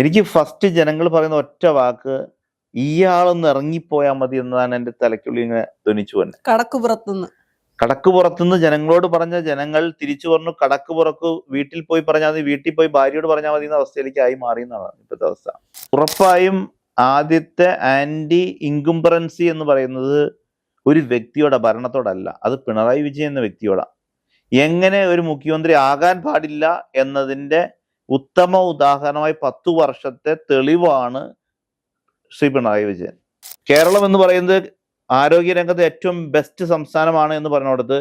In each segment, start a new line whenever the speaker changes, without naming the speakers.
എനിക്ക് ഫസ്റ്റ് ജനങ്ങൾ പറയുന്ന ഒറ്റ വാക്ക് ഇയാളൊന്ന് ഇറങ്ങിപ്പോയാൽ മതി എന്നതാണ് എൻ്റെ തലയ്ക്കുള്ളിൽ ഇങ്ങനെ ധ്വനിച്ചു വന്നെ. കടക്കുപുറത്തുനിന്ന് ജനങ്ങളോട് പറഞ്ഞ ജനങ്ങൾ തിരിച്ചു പറഞ്ഞു കടക്കുപുറത്ത് വീട്ടിൽ പോയി പറഞ്ഞാൽ മതി, വീട്ടിൽ പോയി ഭാര്യയോട് പറഞ്ഞാൽ മതി എന്ന അവസ്ഥയിലേക്ക് ആയി മാറി എന്നാണ് ഇപ്പോഴത്തെ അവസ്ഥ. ഉറപ്പായും ആദ്യത്തെ ആന്റി ഇൻകുംബറൻസി എന്ന് പറയുന്നത് ഒരു വ്യക്തിയോടെ ഭരണത്തോടല്ല, അത് പിണറായി വിജയൻ എന്ന വ്യക്തിയോടാ. എങ്ങനെ ഒരു മുഖ്യമന്ത്രി ആകാൻ പാടില്ല എന്നതിൻ്റെ ഉത്തമ ഉദാഹരണമായി 10 വർഷത്തെ തെളിവാണ് ശ്രീ പിണറായി വിജയൻ. കേരളം എന്ന് പറയുന്നത് ആരോഗ്യരംഗത്ത് ഏറ്റവും ബെസ്റ്റ് സംസ്ഥാനമാണ് എന്ന് പറഞ്ഞുകൊടുത്ത്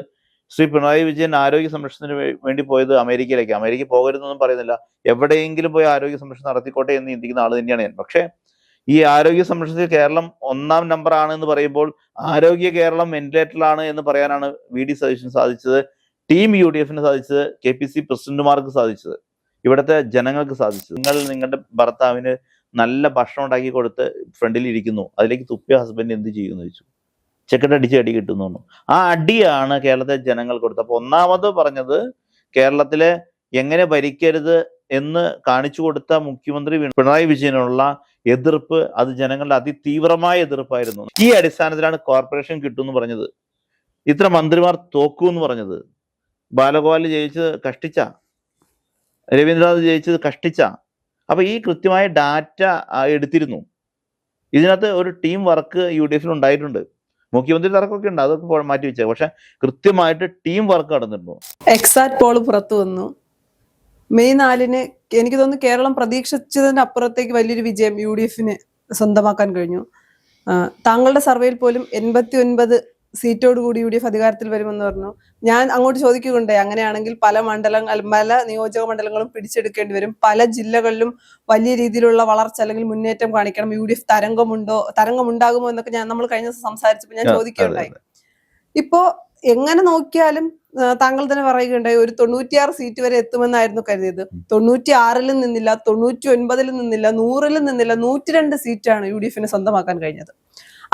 ശ്രീ പിണറായി വിജയൻ ആരോഗ്യ സംരക്ഷണത്തിന് വേണ്ടി പോയത് അമേരിക്കയിലേക്ക്. അമേരിക്ക പോകരുതെന്നൊന്നും പറയുന്നില്ല, എവിടെയെങ്കിലും പോയി ആരോഗ്യ സംരക്ഷണം നടത്തിക്കോട്ടെ എന്ന് ചിന്തിക്കുന്ന ആൾ തന്നെയാണ് ഞാൻ. പക്ഷേ ഈ ആരോഗ്യ സംരക്ഷണത്തിൽ കേരളം 1-ാം നമ്പറാണ് എന്ന് പറയുമ്പോൾ ആരോഗ്യ കേരളം വെന്റിലേറ്ററിലാണ് എന്ന് പറയാനാണ് വി.ഡി. സതീശന് സാധിച്ചത്, ടീം UDFന് സാധിച്ചത്, KPC പ്രസിഡന്റുമാർക്ക് സാധിച്ചത്, ഇവിടുത്തെ ജനങ്ങൾക്ക് സാധിച്ചത്. നിങ്ങളുടെ ഭർത്താവിന് നല്ല ഭക്ഷണം ഉണ്ടാക്കി കൊടുത്ത് ഫ്രണ്ടിൽ ഇരിക്കുന്നു, അതിലേക്ക് തുപ്പിയ ഹസ്ബൻഡ് എന്ത് ചെയ്യുമെന്ന് ചോദിച്ചു. ചെക്കട്ടടിച്ച് അടി കിട്ടുന്നു. ആ അടിയാണ് കേരളത്തിലെ ജനങ്ങൾ കൊടുത്തത്. അപ്പൊ ഒന്നാമത് പറഞ്ഞത് കേരളത്തിലെ എങ്ങനെ ഭരിക്കരുത് എന്ന് കാണിച്ചു കൊടുത്ത മുഖ്യമന്ത്രി പിണറായി വിജയനുള്ള എതിർപ്പ്, അത് ജനങ്ങളുടെ അതിതീവ്രമായ എതിർപ്പായിരുന്നു. ഈ അടിസ്ഥാനത്തിലാണ് കോർപ്പറേഷൻ കിട്ടുമെന്ന് പറഞ്ഞത്, ഇത്ര മന്ത്രിമാർ തോക്കൂ എന്ന് പറഞ്ഞത്. ബാലഗോപാൽ ജയിച്ചത് കഷ്ടിച്ച, രവീന്ദ്രനാഥ് ജയിച്ചത് കഷ്ടിച്ച. അപ്പൊ ഈ കൃത്യമായ ഡാറ്റ എടുത്തിരുന്നു. ഇതിനകത്ത് ഒരു ടീം വർക്ക് UDFൽ ഉണ്ടായിട്ടുണ്ട്. മുഖ്യമന്ത്രി തർക്കമൊക്കെ ഉണ്ട്, അതൊക്കെ മാറ്റി വെച്ചത്. പക്ഷെ കൃത്യമായിട്ട് ടീം വർക്ക് നടന്നിരുന്നു.
എക്സാറ്റ് പോൾ പുറത്തു വന്നു. മെയ് 4-ന് എനിക്ക് തോന്നുന്നു കേരളം പ്രതീക്ഷിച്ചതിന് അപ്പുറത്തേക്ക് വലിയൊരു വിജയം UDFന് സ്വന്തമാക്കാൻ കഴിഞ്ഞു. താങ്കളുടെ സർവേയിൽ പോലും 89 സീറ്റോട് കൂടി UDF അധികാരത്തിൽ വരുമെന്ന് പറഞ്ഞു. ഞാൻ അങ്ങോട്ട് ചോദിക്കുകയുണ്ടായി, അങ്ങനെയാണെങ്കിൽ പല നിയോജക മണ്ഡലങ്ങളും പിടിച്ചെടുക്കേണ്ടി വരും, പല ജില്ലകളിലും വലിയ രീതിയിലുള്ള വളർച്ച അല്ലെങ്കിൽ മുന്നേറ്റം കാണിക്കണം, UDF തരംഗമുണ്ടാകുമോ എന്നൊക്കെ നമ്മൾ കഴിഞ്ഞ ദിവസം സംസാരിച്ചപ്പോൾ ഞാൻ ചോദിക്കുകയുണ്ടായി. ഇപ്പോ എങ്ങനെ നോക്കിയാലും താങ്കൾ തന്നെ പറയുകയുണ്ടായി, ഒരു 96 സീറ്റ് വരെ എത്തുമെന്നായിരുന്നു കരുതിയത്. 96-ലും നിന്നില്ല, 99-ലും നിന്നില്ല, 100-ലും നിന്നില്ല, 102 സീറ്റാണ് UDFന് സ്വന്തമാക്കാൻ കഴിഞ്ഞത്.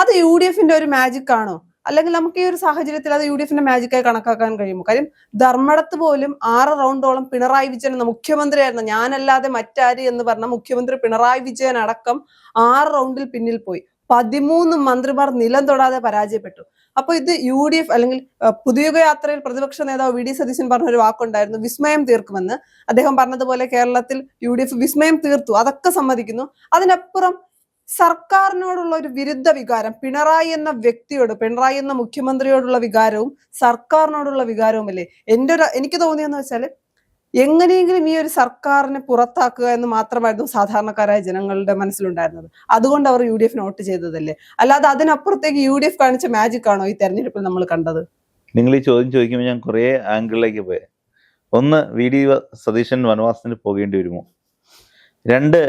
അത് UDFന്റെ ഒരു മാജിക് ആണോ, അല്ലെങ്കിൽ നമുക്ക് ഈ ഒരു സാഹചര്യത്തിൽ അത് UDFന്റെ മാജിക്കായി കണക്കാക്കാൻ കഴിയുമോ? കാര്യം ധർമ്മടത്ത് പോലും 6 റൗണ്ടോളം പിണറായി വിജയൻ എന്ന മുഖ്യമന്ത്രിയായിരുന്നു, ഞാനല്ലാതെ മറ്റാര് എന്ന് പറഞ്ഞ മുഖ്യമന്ത്രി പിണറായി വിജയൻ അടക്കം 6 റൗണ്ടിൽ പിന്നിൽ പോയി. 13 മന്ത്രിമാർ നിലം തൊടാതെ പരാജയപ്പെട്ടു. അപ്പൊ ഇത് UDF അല്ലെങ്കിൽ പുതുയുഗ യാത്രയിൽ പ്രതിപക്ഷ നേതാവ് വി.ഡി. സതീശൻ പറഞ്ഞൊരു വാക്കുണ്ടായിരുന്നു, വിസ്മയം തീർക്കുമെന്ന്. അദ്ദേഹം പറഞ്ഞതുപോലെ കേരളത്തിൽ UDF വിസ്മയം തീർത്തു, അതൊക്കെ സമ്മതിക്കുന്നു. അതിനപ്പുറം സർക്കാരിനോടുള്ള ഒരു വിരുദ്ധ വികാരം, പിണറായി എന്ന വ്യക്തിയോട്, പിണറായി എന്ന മുഖ്യമന്ത്രിയോടുള്ള വികാരവും സർക്കാരിനോടുള്ള വികാരവുമല്ലേ എനിക്ക് തോന്നിയെന്ന് വെച്ചാൽ എങ്ങനെയെങ്കിലും ഈ ഒരു സർക്കാരിനെ പുറത്താക്കുക എന്ന് മാത്രമായിരുന്നു സാധാരണക്കാരായ ജനങ്ങളുടെ മനസ്സിലുണ്ടായിരുന്നത്. അതുകൊണ്ട് അവർ UDFന് വോട്ട് ചെയ്തതല്ലേ, അല്ലാതെ അതിനപ്പുറത്തേക്ക് UDF കാണിച്ച മാജിക് ആണോ ഈ തെരഞ്ഞെടുപ്പിൽ നമ്മൾ കണ്ടത്?
നിങ്ങൾ ഈ ചോദ്യം ചോദിക്കുമ്പോൾ ഞാൻ കുറേ ആംഗിളിലേക്ക് പോയി. ഒന്ന്, വി.ഡി. സതീശൻ വനവാസത്തിന് പോകേണ്ടി വരുമോ? 2,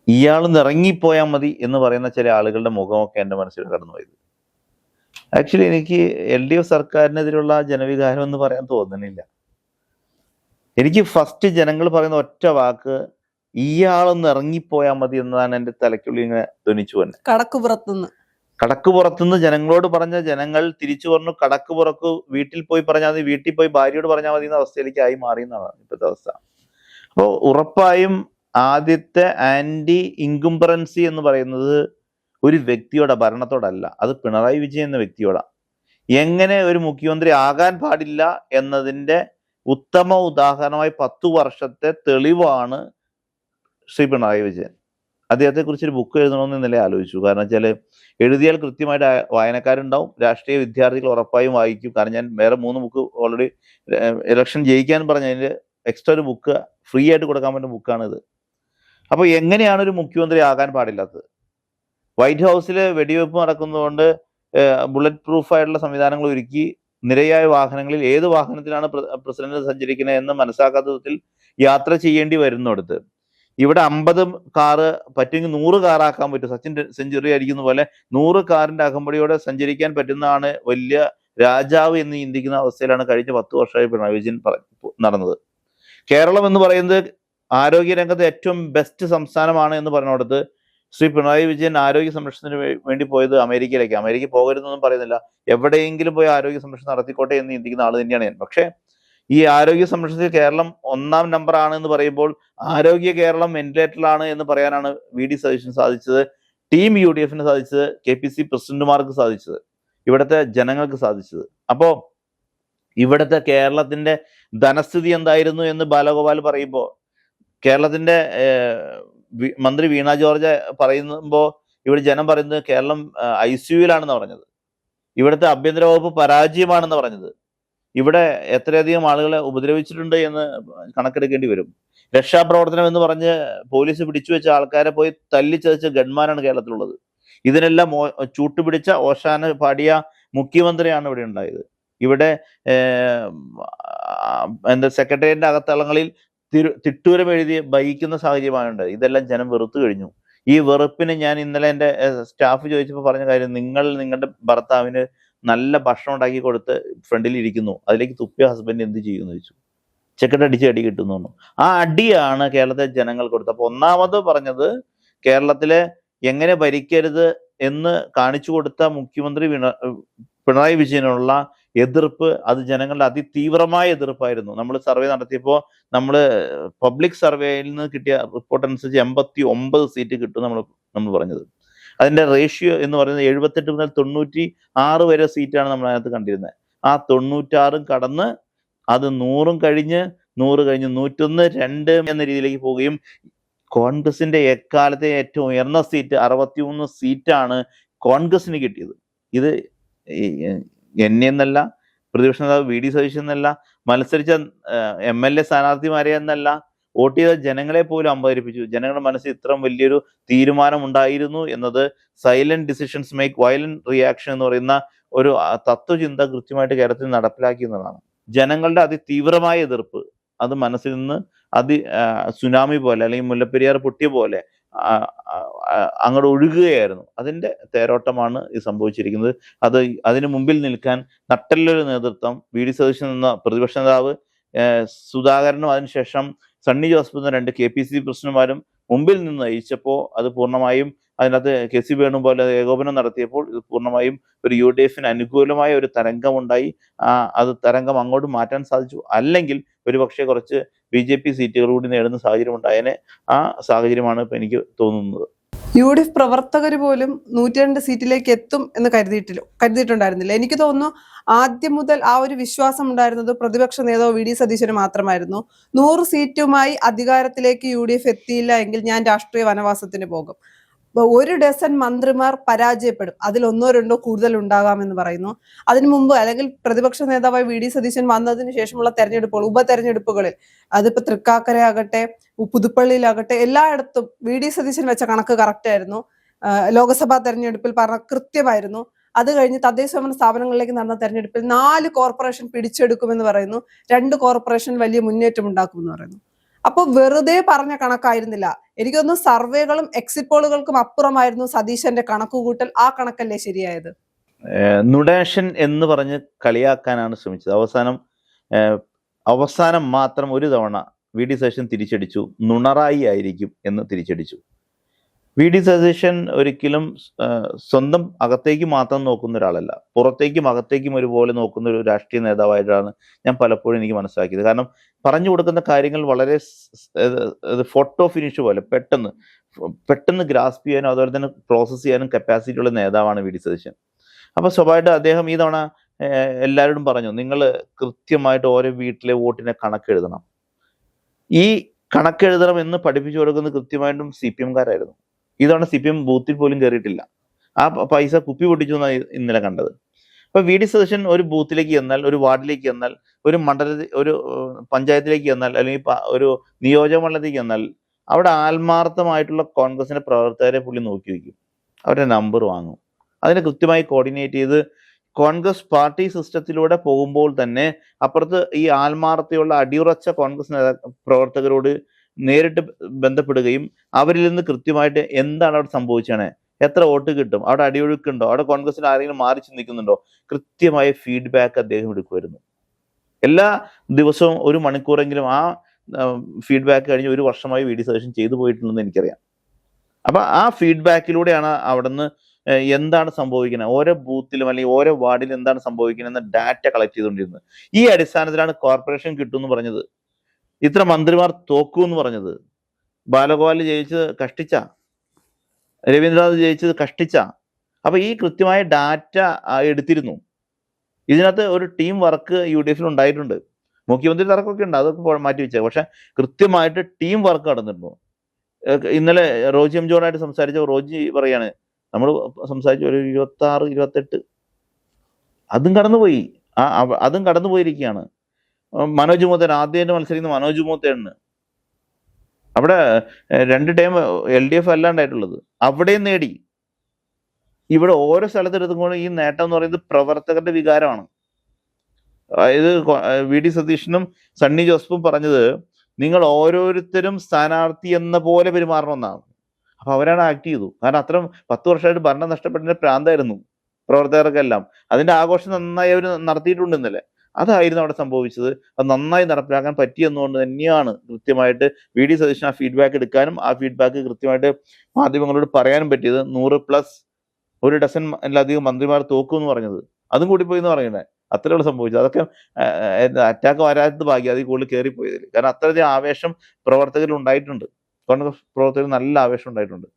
ഇയാളൊന്ന് ഇറങ്ങിപ്പോയാൽ മതി എന്ന് പറയുന്ന ചില ആളുകളുടെ മുഖമൊക്കെ എൻ്റെ മനസ്സിൽ കടന്നുപോയത്. ആക്ച്വലി എനിക്ക് LDF സർക്കാരിനെതിരുള്ള ജനവികാരം എന്ന് പറയാൻ തോന്നുന്നില്ല. എനിക്ക് ഫസ്റ്റ് ജനങ്ങൾ പറയുന്ന ഒറ്റ വാക്ക് ഇയാളൊന്ന് ഇറങ്ങിപ്പോയാൽ മതി എന്നതാണ് എൻ്റെ തലയ്ക്കുള്ളിൽ ഇങ്ങനെ ധ്വനിച്ചു വന്നെ. കടക്കുപുറത്തുനിന്ന് ജനങ്ങളോട് പറഞ്ഞ ജനങ്ങൾ തിരിച്ചു പറഞ്ഞു കടക്കുപുറത്ത് വീട്ടിൽ പോയി പറഞ്ഞാൽ മതി, വീട്ടിൽ പോയി ഭാര്യയോട് പറഞ്ഞാൽ മതി എന്ന അവസ്ഥയിലേക്ക് ആയി മാറി എന്നാണ് ഇപ്പോഴത്തെ അവസ്ഥ. അപ്പോൾ ഉറപ്പായും ആദ്യത്തെ ആന്റി ഇൻകുംബറൻസി എന്ന് പറയുന്നത് ഒരു വ്യക്തിയോടെ ഭരണത്തോടല്ല, അത് പിണറായി വിജയൻ എന്ന വ്യക്തിയോടാ. എങ്ങനെ ഒരു മുഖ്യമന്ത്രി ആകാൻ പാടില്ല എന്നതിൻ്റെ ഉത്തമ ഉദാഹരണമായി 10 വർഷത്തെ തെളിവാണ് ശ്രീ പിണറായി വിജയൻ. അദ്ദേഹത്തെക്കുറിച്ചൊരു ബുക്ക് എഴുതണമെന്ന് ഇന്നലെ ആലോചിച്ചു. കാരണം വെച്ചാൽ എഴുതിയാൽ കൃത്യമായിട്ട് വായനക്കാരുണ്ടാവും, രാഷ്ട്രീയ വിദ്യാർത്ഥികൾ ഉറപ്പായും വായിക്കും. കാരണം ഞാൻ വേറെ 3 ബുക്ക് ഓൾറെഡി ഇലക്ഷൻ ജയിക്കാൻ പറഞ്ഞതിൽ എക്സ്ട്രാ ഒരു ബുക്ക് ഫ്രീ ആയിട്ട് കൊടുക്കാൻ പറ്റുന്ന ബുക്കാണിത്. അപ്പോൾ എങ്ങനെയാണ് ഒരു മുഖ്യമന്ത്രി ആകാൻ പാടില്ലാത്തത്? വൈറ്റ് ഹൗസിൽ വെടിവെപ്പ് നടക്കുന്നതുകൊണ്ട് ബുള്ളറ്റ് പ്രൂഫായിട്ടുള്ള സംവിധാനങ്ങൾ ഒരുക്കി നിരയായ വാഹനങ്ങളിൽ ഏത് വാഹനത്തിലാണ് പ്രസിഡന്റ് സഞ്ചരിക്കുന്നത് എന്ന് മനസ്സിലാക്കാത്ത വിധത്തിൽ യാത്ര ചെയ്യേണ്ടി വരുന്നിടത്ത് ഇവിടെ 50 കാറ് പറ്റുമെങ്കിൽ 100 കാറാക്കാൻ പറ്റും. സച്ചിൻ സെഞ്ചുറി അടിക്കുന്ന പോലെ 100 കാറിന്റെ അകമ്പടിയോടെ സഞ്ചരിക്കാൻ പറ്റുന്നതാണ് വലിയ രാജാവ് എന്ന് ചിന്തിക്കുന്ന അവസ്ഥയിലാണ് കഴിഞ്ഞ 10 വർഷമായി പിണറായി വിജയൻ നടന്നത്. കേരളം എന്ന് പറയുന്നത് ആരോഗ്യരംഗത്ത് ഏറ്റവും ബെസ്റ്റ് സംസ്ഥാനമാണ് എന്ന് പറഞ്ഞുകൊടുത്ത് ശ്രീ പിണറായി വിജയൻ ആരോഗ്യ സംരക്ഷണത്തിന് വേണ്ടി പോയത് അമേരിക്കയിലേക്ക്. അമേരിക്ക പോകരുതെന്നൊന്നും പറയുന്നില്ല, എവിടെയെങ്കിലും പോയി ആരോഗ്യ സംരക്ഷണം നടത്തിക്കോട്ടെ എന്ന് ചിന്തിക്കുന്ന ആൾ തന്നെയാണ് ഞാൻ. പക്ഷേ ഈ ആരോഗ്യ സംരക്ഷണത്തിൽ കേരളം 1-ാം നമ്പറാണ് എന്ന് പറയുമ്പോൾ ആരോഗ്യ കേരളം വെന്റിലേറ്ററിലാണ് എന്ന് പറയാനാണ് VD സതീശന് സാധിച്ചത്, ടീം UDFന് സാധിച്ചത്, KPC പ്രസിഡന്റുമാർക്ക് സാധിച്ചത്, ഇവിടുത്തെ ജനങ്ങൾക്ക് സാധിച്ചത്. അപ്പോ ഇവിടുത്തെ കേരളത്തിന്റെ ധനസ്ഥിതി എന്തായിരുന്നു എന്ന് ബാലഗോപാൽ പറയുമ്പോൾ, കേരളത്തിന്റെ മന്ത്രി വീണ ജോർജ് പറയുമ്പോൾ ഇവിടെ ജനം പറയുന്നത് കേരളം ICUവിലാണെന്ന് പറഞ്ഞത്, ഇവിടുത്തെ ആഭ്യന്തര വകുപ്പ് പരാജയമാണെന്ന് പറഞ്ഞത്, ഇവിടെ എത്രയധികം ആളുകളെ ഉപദ്രവിച്ചിട്ടുണ്ട് എന്ന് കണക്കെടുക്കേണ്ടി വരും. രക്ഷാപ്രവർത്തനം എന്ന് പറഞ്ഞ് പോലീസ് പിടിച്ചു വെച്ച ആൾക്കാരെ പോയി തല്ലിച്ചതച്ച ഗൺമാനാണ് കേരളത്തിലുള്ളത്. ഇതിനെല്ലാം ചൂട്ടുപിടിച്ച ഓശാന പാടിയ മുഖ്യമന്ത്രിയാണ് ഇവിടെ ഉണ്ടായത്. ഇവിടെ സെക്രട്ടേറിയറ്റിന്റെ അകത്തളങ്ങളിൽ തിട്ടൂരം എഴുതി വഹിക്കുന്ന സാഹചര്യമാണ് ഉണ്ടായത്. ഇതെല്ലാം ജനം വെറുത്തു കഴിഞ്ഞു. ഈ വെറുപ്പിന് ഞാൻ ഇന്നലെ എൻ്റെ സ്റ്റാഫ് ചോദിച്ചപ്പോൾ പറഞ്ഞ കാര്യം, നിങ്ങളുടെ ഭർത്താവിന് നല്ല ഭക്ഷണം ഉണ്ടാക്കി കൊടുത്ത് ഫ്രണ്ടിൽ ഇരിക്കുന്നു, അതിലേക്ക് തുപ്പിയ ഹസ്ബൻഡ് എന്ത് ചെയ്യുമെന്ന് ചോദിച്ചു. ചെക്കട്ട് അടിച്ച് അടി കിട്ടുന്നു. ആ അടിയാണ് കേരളത്തിലെ ജനങ്ങൾ കൊടുത്തത്. അപ്പൊ ഒന്നാമത് പറഞ്ഞത് കേരളത്തിലെ എങ്ങനെ ഭരിക്കരുത് എന്ന് കാണിച്ചു കൊടുത്ത മുഖ്യമന്ത്രി പിണറായി വിജയനുള്ള എതിർപ്പ്, അത് ജനങ്ങളുടെ അതിതീവ്രമായ എതിർപ്പായിരുന്നു. നമ്മൾ സർവേ നടത്തിയപ്പോൾ നമ്മൾ പബ്ലിക് സർവേയിൽ നിന്ന് കിട്ടിയ റിപ്പോർട്ട് അനുസരിച്ച് 89 സീറ്റ് കിട്ടും നമ്മൾ പറഞ്ഞത്. അതിന്റെ റേഷ്യോ എന്ന് പറയുന്നത് 78 മുതൽ 96 വരെ സീറ്റാണ് നമ്മൾ അതിനകത്ത് കണ്ടിരുന്നത്. ആ 96 കടന്ന് അത് 100 കഴിഞ്ഞ് 101, 2 എന്ന രീതിയിലേക്ക് പോവുകയും കോൺഗ്രസിന്റെ എക്കാലത്തെ ഏറ്റവും ഉയർന്ന സീറ്റ് 63 സീറ്റാണ് കോൺഗ്രസിന് കിട്ടിയത്. ഇത് എന്നെ എന്നല്ല, പ്രതിപക്ഷ നേതാവ് VD സതീശൻ എന്നല്ല, മത്സരിച്ച MLA സ്ഥാനാർത്ഥിമാരെ എന്നല്ല, വോട്ട് ചെയ്ത ജനങ്ങളെ പോലും അമ്പകരിപ്പിച്ചു. ജനങ്ങളുടെ മനസ്സിൽ ഇത്രയും വലിയൊരു തീരുമാനം ഉണ്ടായിരുന്നു എന്നത് silent decisions make violent reaction എന്ന് പറയുന്ന ഒരു തത്വചിന്ത കൃത്യമായിട്ട് കേരളത്തിൽ നടപ്പിലാക്കി എന്നതാണ്. ജനങ്ങളുടെ അതിതീവ്രമായ എതിർപ്പ് അത് മനസ്സിൽ നിന്ന് സുനാമി പോലെ അല്ലെങ്കിൽ മുല്ലപ്പെരിയാർ പൊട്ടിയ പോലെ അങ്ങോട്ട് ഒഴുകുകയായിരുന്നു. അതിന്റെ തേരോട്ടമാണ് ഇത് സംഭവിച്ചിരിക്കുന്നത്. അതിന് മുമ്പിൽ നിൽക്കാൻ നട്ടെല്ലൊരു നേതൃത്വം VD സതീശൻ എന്ന പ്രതിപക്ഷ നേതാവ്, സുധാകരനും അതിനുശേഷം സണ്ണി ജോസഫ് എന്ന 2 KPC പ്രസിഡന്റുമാരും മുമ്പിൽ നിന്ന് നയിച്ചപ്പോൾ അത് പൂർണ്ണമായും അതിനകത്ത് KC വേണുപോലെ ഏകോപനം നടത്തിയപ്പോൾ ഇത് പൂർണ്ണമായും ഒരു UDFന് അനുകൂലമായ ഒരു തരംഗമുണ്ടായി. അത് തരംഗം അങ്ങോട്ട് മാറ്റാൻ സാധിച്ചു. അല്ലെങ്കിൽ ഒരുപക്ഷെ കുറച്ച് BJP സീറ്റുകൾ കൂടി നേടുന്ന സാഹചര്യം ഉണ്ടായതിനെ ആ സാഹചര്യമാണ് ഇപ്പൊ എനിക്ക് തോന്നുന്നത്.
UDF പ്രവർത്തകർ പോലും 102 സീറ്റിലേക്ക് എത്തും എന്ന് കരുതിയിട്ടുണ്ടായിരുന്നില്ല. എനിക്ക് തോന്നുന്നു ആദ്യം മുതൽ ആ ഒരു വിശ്വാസം ഉണ്ടായിരുന്നത് പ്രതിപക്ഷ നേതാവ് VD സതീശന് മാത്രമായിരുന്നു. 100 സീറ്റുമായി അധികാരത്തിലേക്ക് UDF എത്തിയില്ല എങ്കിൽ ഞാൻ രാഷ്ട്രീയ വനവാസത്തിന് പോകും. 1 ഡസൻ മന്ത്രിമാർ പരാജയപ്പെടും, അതിൽ 1-2 കൂടുതൽ ഉണ്ടാകാമെന്ന് പറയുന്നു. അതിനു മുമ്പ് അല്ലെങ്കിൽ പ്രതിപക്ഷ നേതാവായി VD സതീശൻ വന്നതിന് ശേഷമുള്ള തെരഞ്ഞെടുപ്പുകൾ, ഉപതെരഞ്ഞെടുപ്പുകളിൽ, അതിപ്പോ തൃക്കാക്കരയാകട്ടെ പുതുപ്പള്ളിയിലാകട്ടെ എല്ലായിടത്തും VD സതീശൻ വെച്ച കണക്ക് കറക്റ്റ് ആയിരുന്നു. ലോക്സഭാ തെരഞ്ഞെടുപ്പിൽ പറഞ്ഞ കൃത്യമായിരുന്നു. അത് കഴിഞ്ഞ് തദ്ദേശഭരണ സ്ഥാപനങ്ങളിലേക്ക് നടന്ന തെരഞ്ഞെടുപ്പിൽ 4 കോർപ്പറേഷൻ പിടിച്ചെടുക്കുമെന്ന് പറയുന്നു, 2 കോർപ്പറേഷൻ വലിയ മുന്നേറ്റം ഉണ്ടാക്കുമെന്ന് പറയുന്നു. അപ്പൊ വെറുതെ പറഞ്ഞ കണക്കായിരുന്നില്ല. എനിക്കൊന്ന് സർവേകളും എക്സിറ്റ് പോളുകൾക്കും അപ്പുറമായിരുന്നു സതീശന്റെ കണക്കുകൂട്ടൽ. ആ കണക്കല്ലേ ശരിയായത്?
നുഡേഷൻ എന്ന് പറഞ്ഞ് കളിയാക്കാനാണ് ശ്രമിച്ചത്. അവസാനം മാത്രം ഒരു തവണ VD സതീശൻ തിരിച്ചടിച്ചു, നുണറായി ആയിരിക്കും എന്ന് തിരിച്ചടിച്ചു. VD സതീശൻ ഒരിക്കലും സ്വന്തം അകത്തേക്ക് മാത്രം നോക്കുന്ന ഒരാളല്ല, പുറത്തേക്കും അകത്തേക്കും ഒരുപോലെ നോക്കുന്ന ഒരു രാഷ്ട്രീയ നേതാവായിട്ടാണ് ഞാൻ പലപ്പോഴും എനിക്ക് മനസ്സിലാക്കിയത്. കാരണം പറഞ്ഞു കൊടുക്കുന്ന കാര്യങ്ങൾ വളരെ ഫോട്ടോ ഫിനിഷ് പോലെ പെട്ടെന്ന് ഗ്രാസ്പ് ചെയ്യാനും അതുപോലെ തന്നെ പ്രോസസ്സ് ചെയ്യാനും കപ്പാസിറ്റി ഉള്ള നേതാവാണ് VD സതീശൻ. അപ്പൊ സ്വാഭാവികമായിട്ട് അദ്ദേഹം ഈ തവണ എല്ലാവരോടും പറഞ്ഞു, നിങ്ങൾ കൃത്യമായിട്ട് ഓരോ വീട്ടിലെ വോട്ടിനെ കണക്കെഴുതണം. ഈ കണക്കെഴുതണം എന്ന് പഠിപ്പിച്ചു കൊടുക്കുന്നത് കൃത്യമായിട്ടും CPM-കാരായിരുന്നു. ഇതവണ CPM ബൂത്തിൽ പോലും കയറിയിട്ടില്ല. ആ പൈസ കുപ്പി പൊട്ടിച്ചു എന്നാണ് ഇന്നലെ കണ്ടത്. അപ്പൊ VD സതീശൻ ഒരു ബൂത്തിലേക്ക് ചെന്നാൽ, ഒരു വാർഡിലേക്ക് ചെന്നാൽ, ഒരു ഒരു പഞ്ചായത്തിലേക്ക് ചെന്നാൽ, അല്ലെങ്കിൽ ഒരു നിയോജക മണ്ഡലത്തിലേക്ക് ചെന്നാൽ അവിടെ ആത്മാർത്ഥമായിട്ടുള്ള കോൺഗ്രസിന്റെ പ്രവർത്തകരെ പുള്ളി നോക്കി വയ്ക്കും, അവരുടെ നമ്പർ വാങ്ങും. അതിനെ കൃത്യമായി കോർഡിനേറ്റ് ചെയ്ത് കോൺഗ്രസ് പാർട്ടി സിസ്റ്റത്തിലൂടെ പോകുമ്പോൾ തന്നെ അപ്പുറത്ത് ഈ ആത്മാർത്ഥയുള്ള അടിയുറച്ച കോൺഗ്രസ് പ്രവർത്തകരോട് നേരിട്ട് ബന്ധപ്പെടുകയും അവരിൽ നിന്ന് കൃത്യമായിട്ട് എന്താണ് അവിടെ സംഭവിച്ചാണ്, എത്ര വോട്ട് കിട്ടും, അവിടെ അടിയൊഴുക്കുണ്ടോ, അവിടെ കോൺഗ്രസിൽ ആരെങ്കിലും മാറി ചിന്തിക്കുന്നുണ്ടോ, കൃത്യമായ ഫീഡ്ബാക്ക് അദ്ദേഹം എടുക്കുമായിരുന്നു. എല്ലാ ദിവസവും 1 മണിക്കൂറെങ്കിലും ആ ഫീഡ്ബാക്ക് കഴിഞ്ഞ് 1 വർഷമായി VD സതീശൻ ചെയ്തു പോയിട്ടുണ്ടെന്ന് എനിക്കറിയാം. അപ്പൊ ആ ഫീഡ്ബാക്കിലൂടെയാണ് അവിടുന്ന് എന്താണ് സംഭവിക്കുന്നത്, ഓരോ ബൂത്തിലും അല്ലെങ്കിൽ ഓരോ വാർഡിലും എന്താണ് സംഭവിക്കുന്നത് എന്ന ഡാറ്റ കളക്ട് ചെയ്തുകൊണ്ടിരുന്നത്. ഈ അടിസ്ഥാനത്തിലാണ് കോർപ്പറേഷൻ കിട്ടുമെന്ന് പറഞ്ഞത്, ഇത്ര മന്ത്രിമാർ തോക്കൂ എന്ന് പറഞ്ഞത്. ബാലഗോപാൽ ജയിച്ചത് കഷ്ടിച്ച, രവീന്ദ്രനാഥ് ജയിച്ചത് കഷ്ടിച്ച. അപ്പൊ ഈ കൃത്യമായ ഡാറ്റ എടുത്തിരുന്നു. ഇതിനകത്ത് ഒരു ടീം വർക്ക് UDF ഉണ്ടായിട്ടുണ്ട്. മുഖ്യമന്ത്രി തർക്കമൊക്കെ ഉണ്ട്, അതൊക്കെ മാറ്റി വെച്ചേ. പക്ഷെ കൃത്യമായിട്ട് ടീം വർക്ക് നടന്നിരുന്നു. ഇന്നലെ റോജി എം ജോണായിട്ട് സംസാരിച്ച റോജി പറയാണ്, നമ്മൾ സംസാരിച്ച ഒരു 26, 28 അതും കടന്നുപോയി. അതും കടന്നുപോയിരിക്കുകയാണ്. മനോജ് മൂത്തേൻ ആദ്യമായിട്ട് മത്സരിക്കുന്ന മനോജ് മൂത്തേണ്. അവിടെ 2 ടൈം LDF അല്ലാണ്ടായിട്ടുള്ളത്, അവിടെയും നേടി. ഇവിടെ ഓരോ സ്ഥലത്തെടുത്തുകൊണ്ട് ഈ നേട്ടം എന്ന് പറയുന്നത് പ്രവർത്തകരുടെ വികാരമാണ്. ഇത് VD സതീശനും സണ്ണി ജോസഫും പറഞ്ഞത്, നിങ്ങൾ ഓരോരുത്തരും സ്ഥാനാർത്ഥി എന്ന പോലെ പെരുമാറണമെന്നാണ്. അപ്പൊ അവരാണ് ആക്ട് ചെയ്തു. കാരണം അത്രയും 10 വർഷമായിട്ട് ഭരണം നഷ്ടപ്പെട്ടതിന്റെ പ്രാന്തായിരുന്നു പ്രവർത്തകർക്കെല്ലാം. അതിന്റെ ആഘോഷം നന്നായി അവർ നടത്തിയിട്ടുണ്ട് ഇന്നലെ. അതായിരുന്നു അവിടെ സംഭവിച്ചത്. അത് നന്നായി നടപ്പിലാക്കാൻ പറ്റിയെന്നുകൊണ്ട് തന്നെയാണ് കൃത്യമായിട്ട് VD സതീശൻ ആ ഫീഡ്ബാക്ക് എടുക്കാനും ആ ഫീഡ്ബാക്ക് കൃത്യമായിട്ട് മാധ്യമങ്ങളോട് പറയാനും പറ്റിയത്. 100+ 1 ഡസനിലധികം മന്ത്രിമാർ തോക്കുമെന്ന് പറഞ്ഞത്, അതും കൂടി പോയി എന്ന് പറയണേ. അത്രയുള്ള സംഭവിച്ചത്. അതൊക്കെ അറ്റാക്ക് വരാത്തത് ഭാഗ്യം, അതിൽ കൂടുതൽ കയറിപ്പോയതിൽ. കാരണം അത്രയധികം ആവേശം പ്രവർത്തകരിൽ ഉണ്ടായിട്ടുണ്ട്. കോൺഗ്രസ് പ്രവർത്തകർ നല്ല ആവേശം ഉണ്ടായിട്ടുണ്ട്.